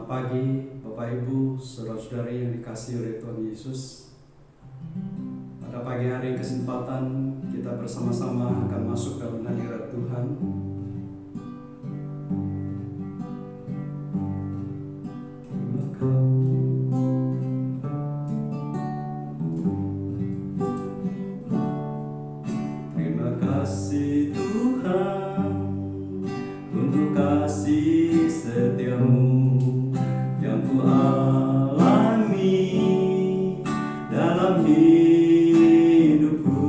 Selamat pagi Bapak Ibu, saudara-saudari yang dikasihi oleh Tuhan Yesus. Pada pagi hari kesempatan kita bersama-sama akan masuk dalam hadirat Tuhan. Terima kasih Tuhan untuk kasih setiamu yang ku alami dalam hidupku.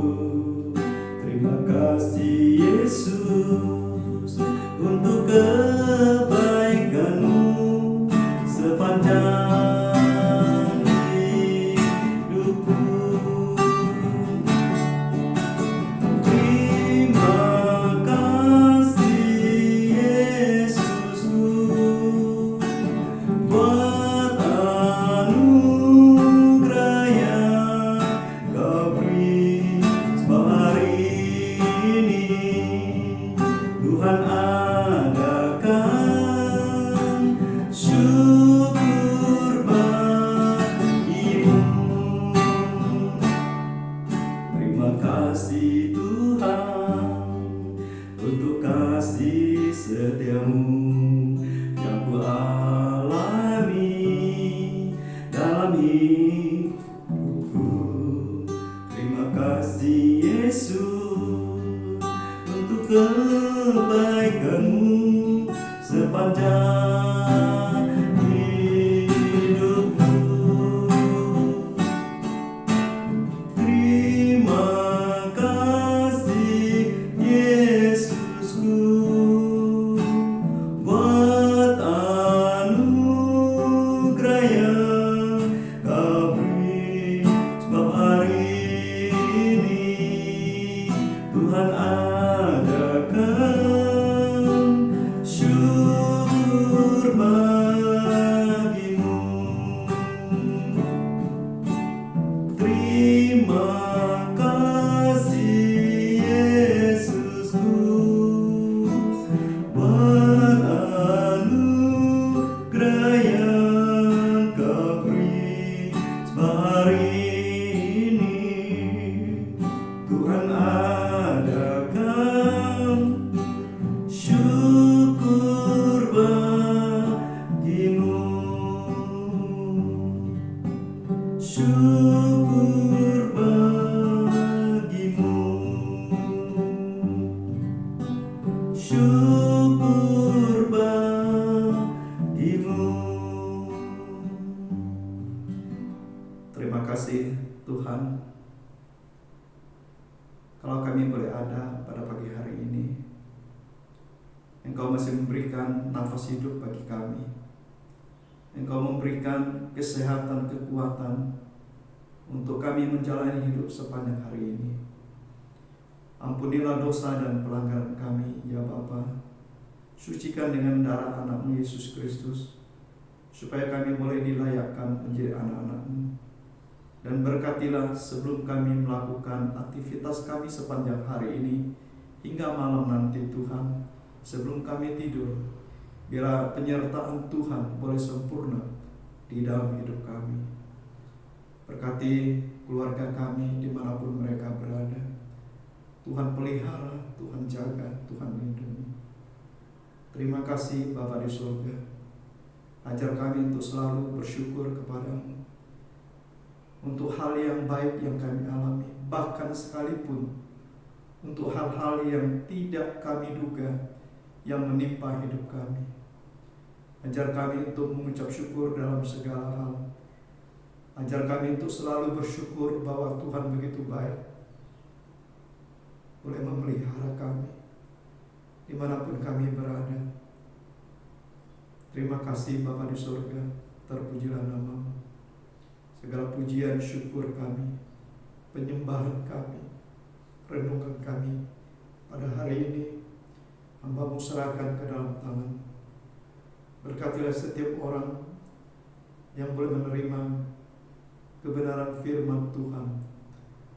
Terima kasih Yesus untuk kebaikanmu sepanjang hidupku. Terima kasih Yesusku buat anugerah yang Kau beri. Sebab hari ini Tuhan adakan syukur bagimu. Terima kasih Tuhan untuk kasih setiamu yang ku alami dalam hidupku. Terima kasih Yesus untuk kebaikanmu sepanjang hidupku. Terima kasih Yesusku buat anugerah yang Kau beri. Sebab hari ini Tuhan adakan syukur bagimu. Terima kasih Yesusku buat anugerah yang Kau beri. Sebab hari ini Tuhan adakan syukur bagimu. Syukur bagimu. Syukur bagimu. Terima kasih Tuhan, kalau kami boleh ada pada pagi hari ini, Engkau masih memberikan nafas hidup bagi kami. Engkau memberikan kesehatan, kekuatan untuk kami menjalani hidup sepanjang hari ini. Ampunilah dosa dan pelanggaran kami, ya Bapa. Sucikan dengan darah anak-Mu Yesus Kristus, supaya kami boleh dilayakkan menjadi anak-anak-Mu. Dan berkatilah sebelum kami melakukan aktivitas kami sepanjang hari ini, hingga malam nanti Tuhan, sebelum kami tidur, biarlah penyertaan Tuhan boleh sempurna di dalam hidup kami. Berkati keluarga kami dimanapun mereka berada. Tuhan pelihara, Tuhan jaga, Tuhan lindungi. Terima kasih Bapa di surga. Ajar kami untuk selalu bersyukur kepadamu untuk hal yang baik yang kami alami, bahkan sekalipun untuk hal-hal yang tidak kami duga yang menimpa hidup kami. Ajar kami untuk mengucap syukur dalam segala hal. Ajar kami untuk selalu bersyukur bahwa Tuhan begitu baik, boleh memelihara kami dimanapun kami berada. Terima kasih Bapa di surga, terpujilah nama-Mu. Segala pujian syukur kami, penyembahan kami, renungan kami pada hari ini hamba-Mu serahkan ke dalam tangan. Berkatilah setiap orang yang boleh menerima kebenaran firman Tuhan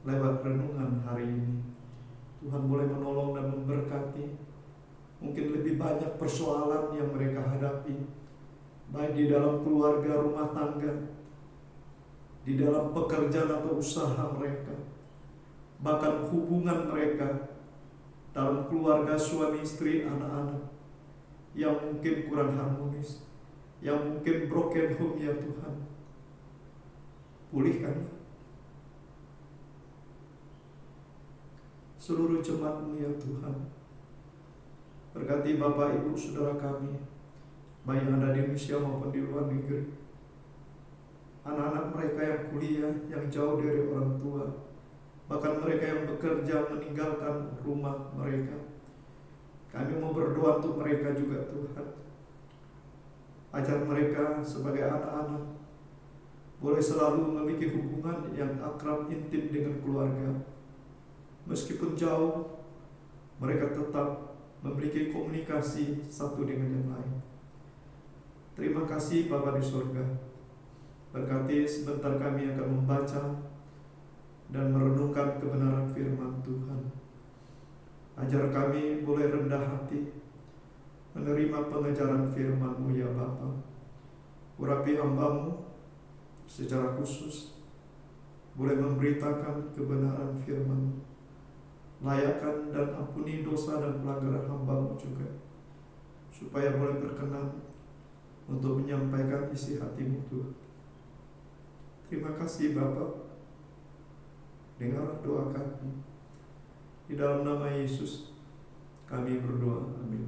lewat renungan hari ini. Tuhan boleh menolong dan memberkati. Mungkin lebih banyak persoalan yang mereka hadapi baik di dalam keluarga, rumah tangga, di dalam pekerjaan atau usaha mereka, bahkan hubungan mereka dalam keluarga suami istri, anak-anak yang mungkin kurang harmonis, yang mungkin broken home, ya Tuhan. Pulihkan seluruh jemaat-Mu, ya Tuhan. Berkati Bapak Ibu Saudara kami, baik yang ada di Indonesia maupun di luar negeri, anak-anak mereka yang kuliah, yang jauh dari orang tua, bahkan mereka yang bekerja meninggalkan rumah mereka. Kami mau berdoa untuk mereka juga, Tuhan. Ajar mereka sebagai anak-anak boleh selalu memiliki hubungan yang akrab intim dengan keluarga. Meskipun jauh, mereka tetap memiliki komunikasi satu dengan yang lain. Terima kasih Bapa di surga. Berkati sebentar kami akan membaca dan merenungkan kebenaran firman Tuhan. Ajar kami boleh rendah hati menerima pengajaran firman-Mu, ya Bapa. Urapi hamba-Mu secara khusus, boleh memberitakan kebenaran firman-Mu. Layakkan dan ampuni dosa dan pelanggaran hamba-Mu juga, supaya boleh berkenan untuk menyampaikan isi hati-Mu, Tuhan. Terima kasih Bapa. Dengar doa kami. Di dalam nama Yesus kami berdoa. Amin.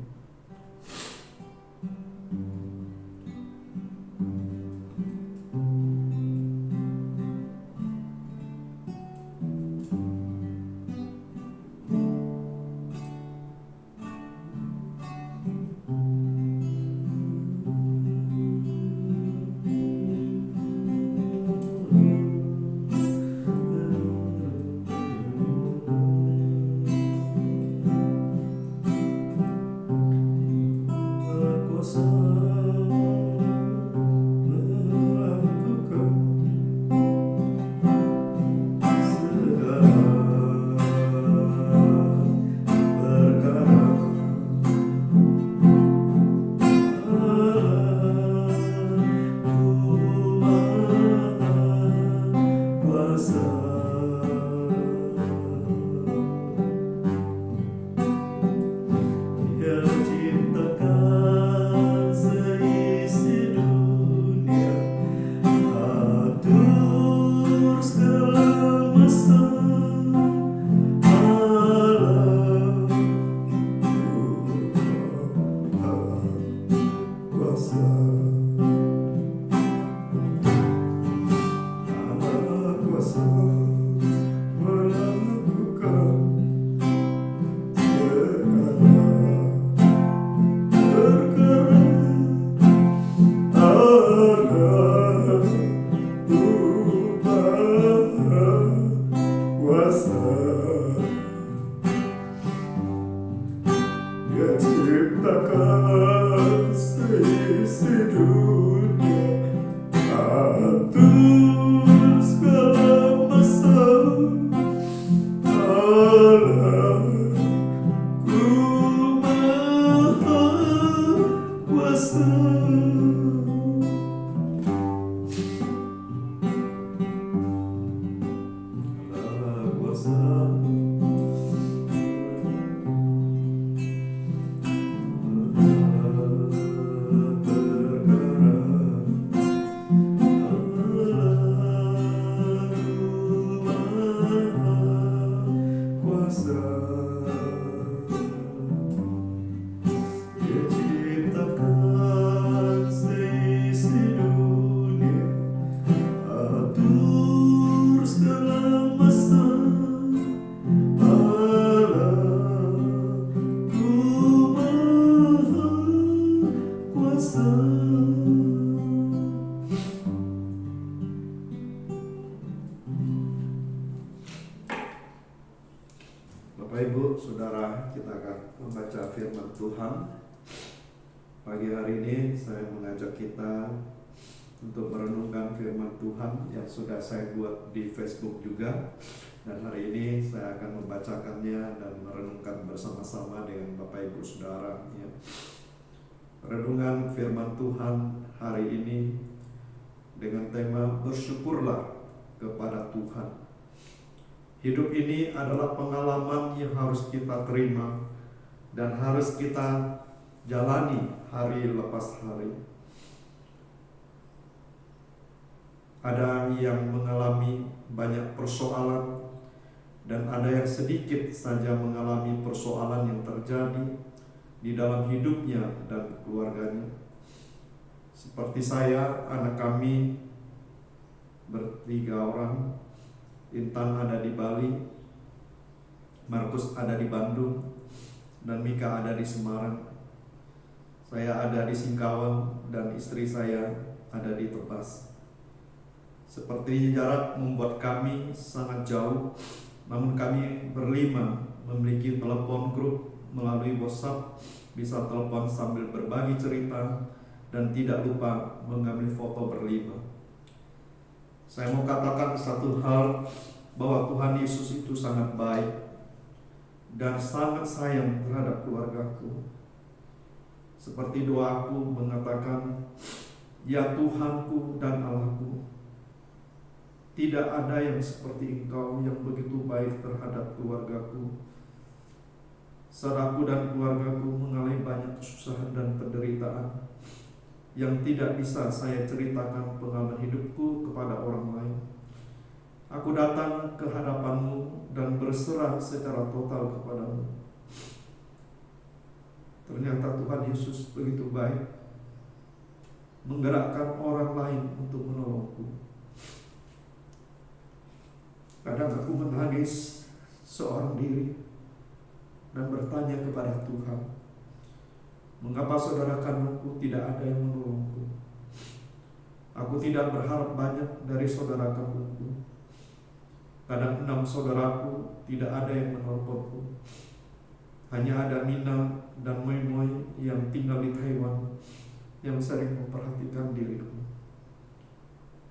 Bapak Ibu Saudara, kita akan membaca firman Tuhan. Pagi hari ini saya mengajak kita untuk merenungkan firman Tuhan yang sudah saya buat di Facebook juga. Dan hari ini saya akan membacakannya dan merenungkan bersama-sama dengan Bapak Ibu Saudara, ya. Renungan firman Tuhan hari ini dengan tema bersyukurlah kepada Tuhan. Hidup ini adalah pengalaman yang harus kita terima dan harus kita jalani hari lepas hari. Ada yang mengalami banyak persoalan dan ada yang sedikit saja mengalami persoalan yang terjadi di dalam hidupnya dan keluarganya. Seperti saya, anak kami bertiga orang. Intan ada di Bali, Markus ada di Bandung, dan Mika ada di Semarang. Saya ada di Singkawang dan istri saya ada di Tebas. Seperti jarak membuat kami sangat jauh, namun kami berlima memiliki telepon grup melalui WhatsApp, bisa telepon sambil berbagi cerita dan tidak lupa mengambil foto berlima. Saya mau katakan satu hal, bahwa Tuhan Yesus itu sangat baik dan sangat sayang terhadap keluargaku. Seperti doaku mengatakan, ya Tuhanku dan Allahku, tidak ada yang seperti Engkau yang begitu baik terhadap keluargaku. Saat aku dan keluargaku mengalami banyak kesusahan dan penderitaan yang tidak bisa saya ceritakan pengalaman hidupku kepada orang lain. Aku datang ke hadapan-Mu dan berserah secara total kepadamu. Ternyata Tuhan Yesus begitu baik, menggerakkan orang lain untuk menolongku. Kadang aku menangis seorang diri dan bertanya kepada Tuhan, mengapa saudara kandungku tidak ada yang menolongku? Aku tidak berharap banyak dari saudara kandungku. Kadang 6 saudaraku tidak ada yang menelponku. Hanya ada Mina dan Moi Moi yang tinggal di Taiwan yang sering memperhatikan diriku.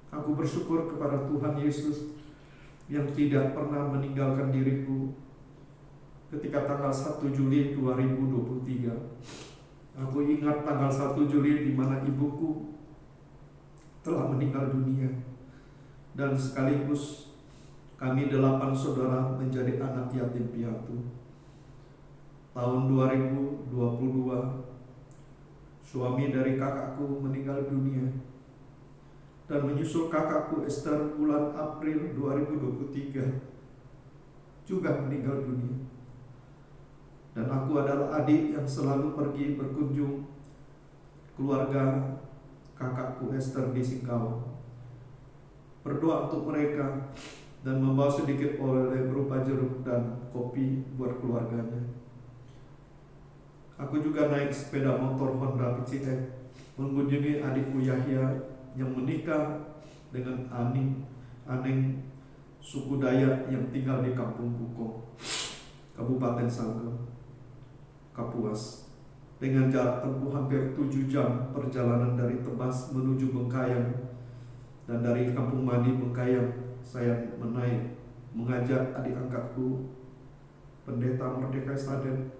Aku bersyukur kepada Tuhan Yesus yang tidak pernah meninggalkan diriku. Ketika tanggal 1 Juli 2023, aku ingat tanggal 1 Juli di mana ibuku telah meninggal dunia. Dan sekaligus kami 8 saudara menjadi anak yatim piatu. Tahun 2022, suami dari kakakku meninggal dunia. Dan menyusul kakakku Esther bulan April 2023 juga meninggal dunia. Dan aku adalah adik yang selalu pergi berkunjung keluarga kakakku Esther di Singkawang, berdoa untuk mereka dan membawa sedikit oleh-oleh berupa jeruk dan kopi buat keluarganya. Aku juga naik sepeda motor Honda PCX mengunjungi adikku Yahya yang menikah dengan Aneng suku Dayak yang tinggal di Kampung Bukong, Kabupaten Sanggau, Kapuas, dengan jarak tempuh hampir 7 jam perjalanan dari Tebas menuju Bengkayang. Dan dari Kampung Mandi Bengkayang saya mengajak adik angkatku, Pendeta Merdeka Saden,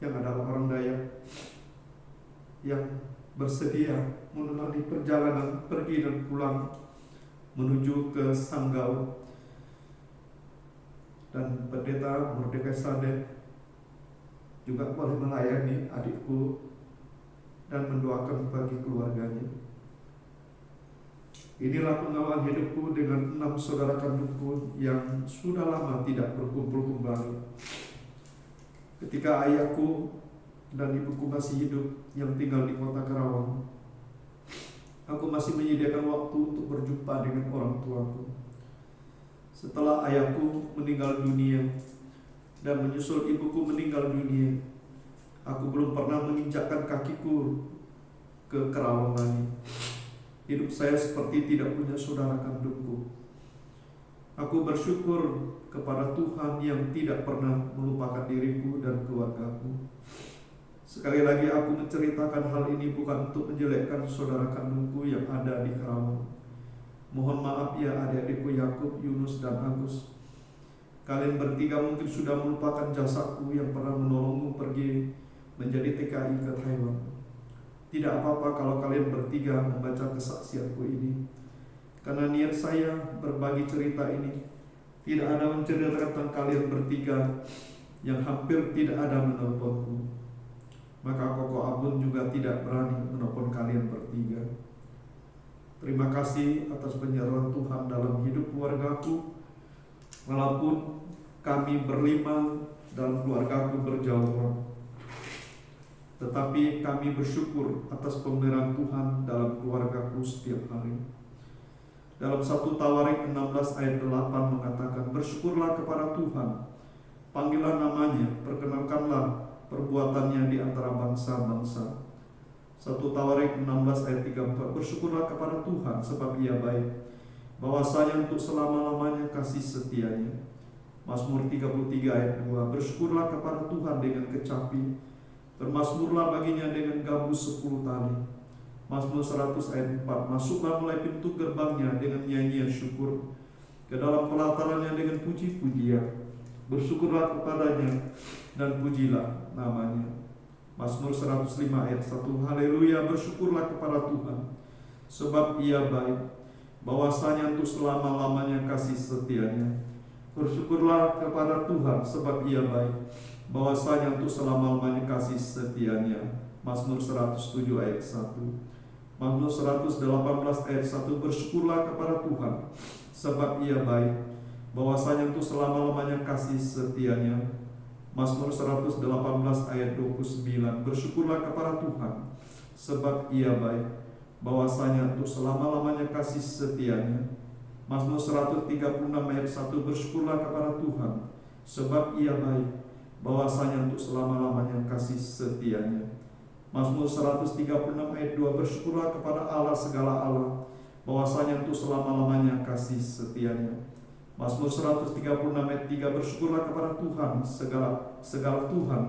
yang adalah orang Dayak, yang bersedia menemani perjalanan pergi dan pulang menuju ke Sanggau. Dan Pendeta Merdeka Saden juga boleh melayani adikku dan mendoakan bagi keluarganya. Inilah pengalaman hidupku dengan 6 saudara kandungku yang sudah lama tidak berkumpul kembali. Ketika ayahku dan ibuku masih hidup yang tinggal di kota Karawang, aku masih menyediakan waktu untuk berjumpa dengan orang tuaku. Setelah ayahku meninggal dunia dan menyusul ibuku meninggal dunia, aku belum pernah menginjakkan kakiku ke Karawang lagi. Hidup saya seperti tidak punya saudara kandungku. Aku bersyukur kepada Tuhan yang tidak pernah melupakan diriku dan keluargaku. Sekali lagi aku menceritakan hal ini bukan untuk menjelekkan saudara kandungku yang ada di Karawang. Mohon maaf ya adik-adikku Yakub, Yunus, dan Agus. Kalian bertiga mungkin sudah melupakan jasaku yang pernah menolongmu pergi menjadi TKI ke Taiwan. Tidak apa-apa kalau kalian bertiga membaca kesaksianku ini, karena niat saya berbagi cerita ini tidak ada menceritakan tentang kalian bertiga yang hampir tidak ada menelponku. Maka Koko Abun juga tidak berani menelpon kalian bertiga. Terima kasih atas penyertaan Tuhan dalam hidup keluargaku. Walaupun kami berlima dalam keluargaku berjauhan, tetapi kami bersyukur atas pemberian Tuhan dalam keluargaku setiap hari. Dalam 1 Tawarik 16 ayat 8 mengatakan, bersyukurlah kepada Tuhan, panggillah namanya, perkenalkanlah perbuatannya di antara bangsa-bangsa. 1 Tawarik 16 ayat 34, bersyukurlah kepada Tuhan sebab Ia baik, bahwasanya untuk selama-lamanya kasih setianya. Mazmur 33 ayat 2, bersyukurlah kepada Tuhan dengan kecapi, bermazmurlah baginya dengan gambus 10 tali. Mazmur 100 ayat 4, masuklah mulai pintu gerbangnya dengan nyanyian syukur, ke dalam pelatarannya dengan puji-pujian. Bersyukurlah kepadanya dan pujilah namanya. Mazmur 105 ayat 1, haleluya, bersyukurlah kepada Tuhan sebab Ia baik, bahwasanya untuk selama-lamanya kasih setianya. Bersyukurlah kepada Tuhan sebab Ia baik, bahwasanya untuk selama-lamanya kasih setianya. Mazmur 107 ayat 1. Mazmur 118 ayat 1, bersyukurlah kepada Tuhan sebab Ia baik, bahwasanya untuk selama-lamanya kasih setianya. Mazmur 118 ayat 29, bersyukurlah kepada Tuhan sebab Ia baik, bahwasanya untuk selama-lamanya kasih setianya. Mazmur 136 ayat 1, bersyukurlah kepada Tuhan sebab Ia baik, bahwasanya untuk selama-lamanya kasih setianya. Mazmur 136 ayat 2, bersyukurlah kepada Allah segala Allah, bahwasanya untuk selama-lamanya kasih setianya. Mazmur 136 ayat 3, bersyukurlah kepada Tuhan segala Tuhan,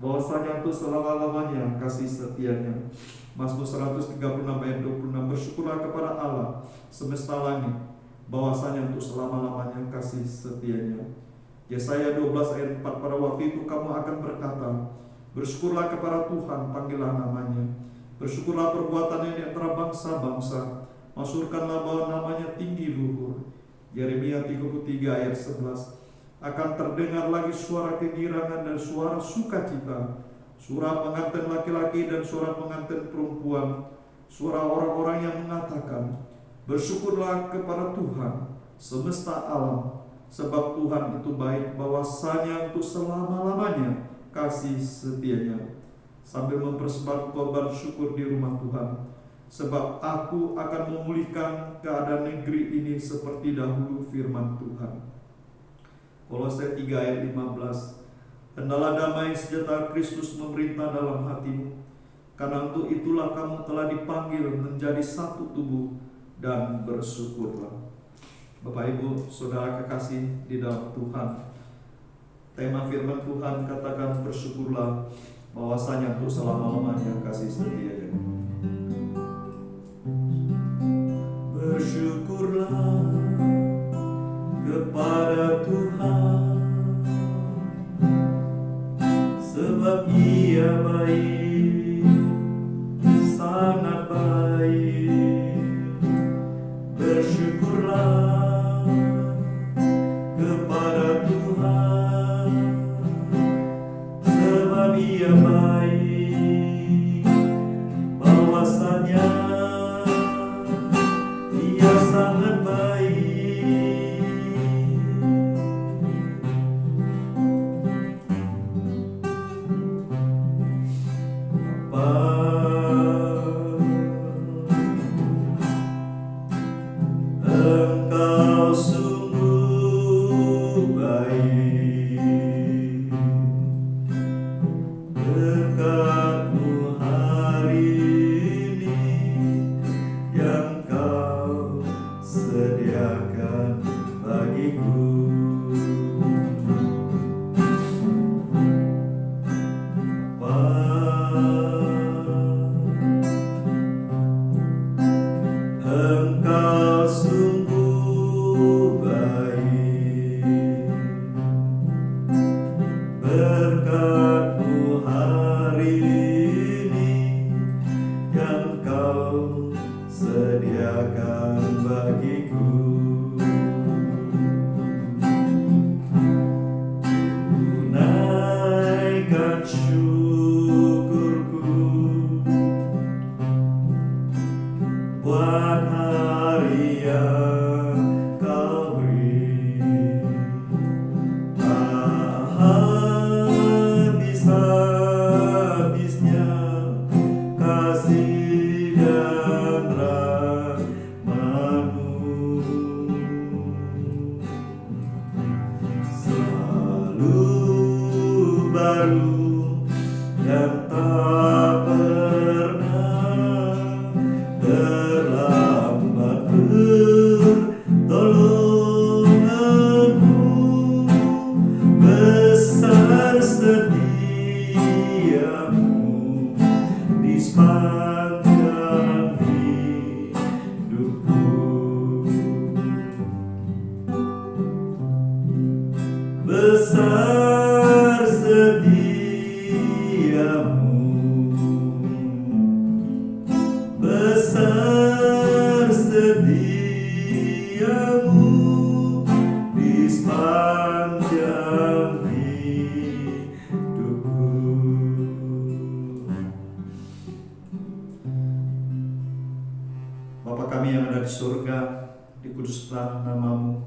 bahwasanya untuk selama-lamanya kasih setianya. Mazmur 136 ayat 26, bersyukurlah kepada Allah semesta langit, bahwasanya untuk selama-lamanya kasih setianya. Yesaya 12 ayat 4, pada waktu itu kamu akan berkata, bersyukurlah kepada Tuhan, panggillah namanya. Bersyukurlah perbuatannya di antara bangsa-bangsa, masyhurkanlah bahwa namanya tinggi luhur. Yeremia 33 ayat 11, akan terdengar lagi suara kegirangan dan suara sukacita, suara pengantin laki-laki dan suara pengantin perempuan, suara orang-orang yang mengatakan, bersyukurlah kepada Tuhan semesta alam, sebab Tuhan itu baik, bahwasanya untuk selama-lamanya kasih setianya. Sambil mempersembahkan korban syukur di rumah Tuhan, sebab aku akan memulihkan keadaan negeri ini seperti dahulu, firman Tuhan. Kolose 3 ayat 15, hendalah damai sejahtera Kristus memerintah dalam hatimu, karena untuk itulah kamu telah dipanggil menjadi satu tubuh, dan bersyukurlah. Bapak Ibu Saudara kekasih di dalam Tuhan, tema firman Tuhan katakan bersyukurlah, bahwasanya untuk selama-lamanya kasih setianya. Bersyukurlah kepada Tuhan sebab Ia baik, sangat baik. Bersyukurlah kepada Tuhan sebab Ia baik, bahwasanya Ia sangat baik. sepanjang hidupku. Besar setiamu, besar setiamu di sepanjang hidupku. Bapa kami yang ada di surga, dikuduslah namamu,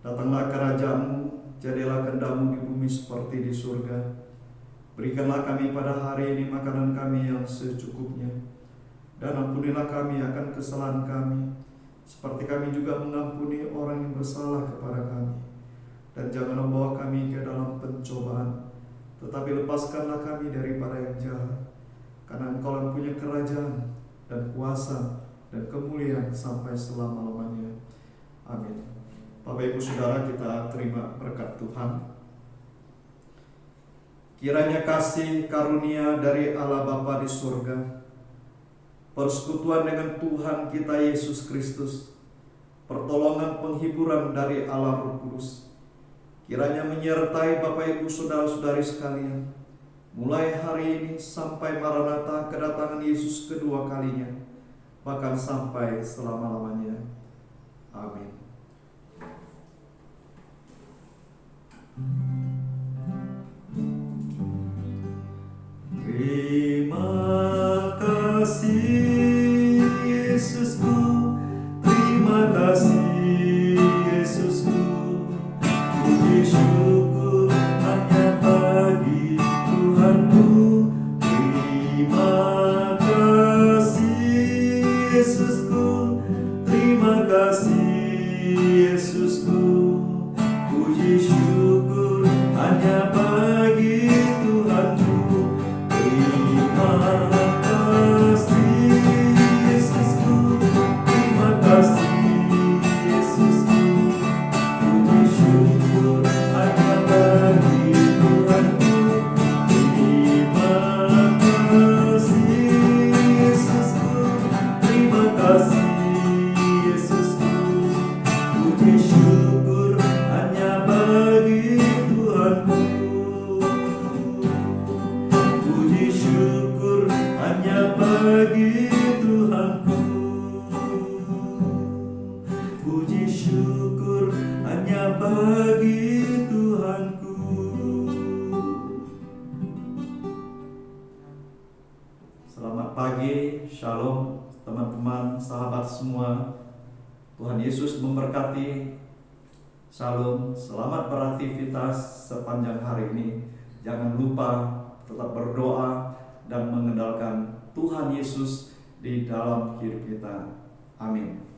datanglah kerajaanmu, jadilah kehendak-Mu di bumi seperti di surga. Berikanlah kami pada hari ini makanan kami yang secukupnya, dan ampunilah kami akan kesalahan kami, seperti kami juga mengampuni orang yang bersalah kepada kami. Dan jangan membawa kami ke dalam pencobaan, tetapi lepaskanlah kami daripada yang jahat. Karena Engkau yang punya kerajaan dan kuasa dan kemuliaan sampai selama-lamanya. Amin. Bapak Ibu Saudara, kita terima berkat Tuhan. Kiranya kasih karunia dari Allah Bapa di surga, persekutuan dengan Tuhan kita Yesus Kristus, pertolongan penghiburan dari Allah Roh Kudus, kiranya menyertai Bapak Ibu Saudara-saudari sekalian, mulai hari ini sampai Maranatha kedatangan Yesus kedua kalinya, bahkan sampai selama-lamanya. Amin. Terima kasih Yesusku, terima kasih Yesusku, puji syukur hanya bagi Tuhanku. Terima kasih Yesusku, terima kasih Yesusku, puji syukur hanya bagi Tuhanku. Terima kasih Yesusku, terima kasih Yesusku, puji syukur hanya bagi Tuhanku. Terima kasih Yesusku, terima kasih Yesusku, puji syukur hanya bagi Tuhanku. Puji syukur hanya bagi Tuhanku. Puji syukur hanya bagi Tuhanku. Selamat pagi, shalom teman-teman, sahabat semua. Tuhan Yesus memberkati. Shalom, selamat beraktivitas sepanjang hari ini. Jangan lupa tetap berdoa dan mengandalkan Tuhan Yesus di dalam hidup kita. Amin.